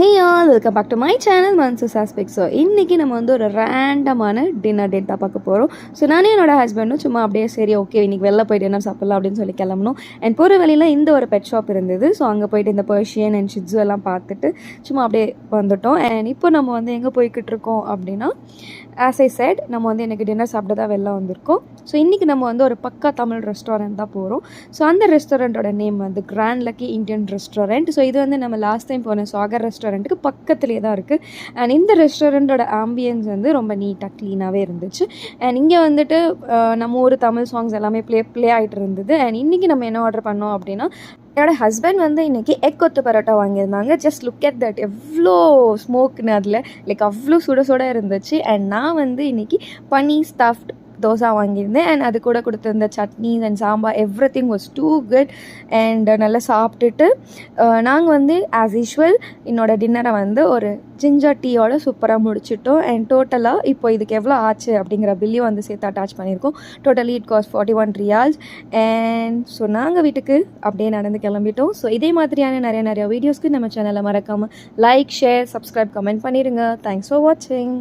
Hey all welcome back to my channel Mansoo's aspect. So இன்றைக்கி நம்ம வந்து ஒரு ரேண்டமான டின்னர் டேட் தான் பார்க்க போகிறோம். ஸோ நானே என்னோட ஹஸ்பண்டும் சும்மா அப்படியே சரி ஓகே இன்றைக்கி வெளில போய் டின்னர் சாப்பிட்லாம் அப்படின்னு சொல்லி கிளம்பணும். அண்ட் போகிற வழியில் இந்த ஒரு பெட் ஷாப் இருந்தது. ஸோ அங்கே போயிட்டு இந்த பர்ஷியன் அண்ட் ஷிட்ஸு எல்லாம் பார்த்துட்டு சும்மா அப்படியே வந்துட்டோம். அண்ட் இப்போ நம்ம வந்து எங்கே போய்கிட்டு இருக்கோம் அப்படின்னா, ஆஸ் ஐ செட் நம்ம வந்து எனக்கு டின்னர் சாப்பிட தான் வெளில வந்திருக்கோம். ஸோ இன்றைக்கி நம்ம வந்து ஒரு பக்கா தமிழ் ரெஸ்டாரண்ட் தான் போகிறோம். ஸோ அந்த ரெஸ்டாரண்ட்டோட நேம் வந்து Grand Lucky Indian restaurant. So இது வந்து நம்ம லாஸ்ட் டைம் போன சாகர் ரெஸ்டாரண்ட்டுக்கு பக்கத்துலேயே தான் இருக்குது. அண்ட் இந்த ரெஸ்டாரண்ட்டோட ஆம்பியன்ஸ் வந்து ரொம்ப நீட்டாக க்ளீனாகவே இருந்துச்சு. அண்ட் இங்கே வந்துட்டு நம்ம ஊர் தமிழ் சாங்ஸ் எல்லாமே ப்ளே ஆகிட்டு இருந்தது. அண்ட் இன்றைக்கி நம்ம என்ன ஆர்டர் பண்ணோம் அப்படின்னா, என்னோடய ஹஸ்பண்ட் வந்து இன்றைக்கி எக் கொத்து பரோட்டா வாங்கியிருந்தாங்க. ஜஸ்ட் லுக் அட் தட், எவ்வளோ ஸ்மோக்குன்னு அதில் லைக் அவ்வளோ சுட சுட இருந்துச்சு. அண்ட் நான் வந்து இன்றைக்கி பனீர் ஸ்டஃப்ட் தோசை வாங்கியிருந்தேன். அண்ட் அது கூட கொடுத்துருந்த chutneys and sambar everything was too good. And நல்லா சாப்பிட்டுட்டு நாங்கள் வந்து ஆஸ் யூஷுவல் என்னோடய டின்னரை வந்து ஒரு ஜிஞ்சர் டீயோட சூப்பராக முடிச்சிட்டோம். அண்ட் டோட்டலாக இப்போ இதுக்கு எவ்வளோ ஆச்சு அப்படிங்கிற பில்லையும் வந்து சேர்த்து அட்டாச் பண்ணியிருக்கோம். Totally it cost 41 ரியால்ஸ். And so நாங்கள் வீட்டுக்கு அப்படியே நடந்து கிளம்பிட்டோம். ஸோ இதே மாதிரியான நிறைய வீடியோஸ்க்கு நம்ம சேனலை மறக்காமல் லைக், ஷேர், சப்ஸ்கிரைப், கமெண்ட் பண்ணிடுங்க. தேங்க்ஸ் ஃபார் வாட்சிங்.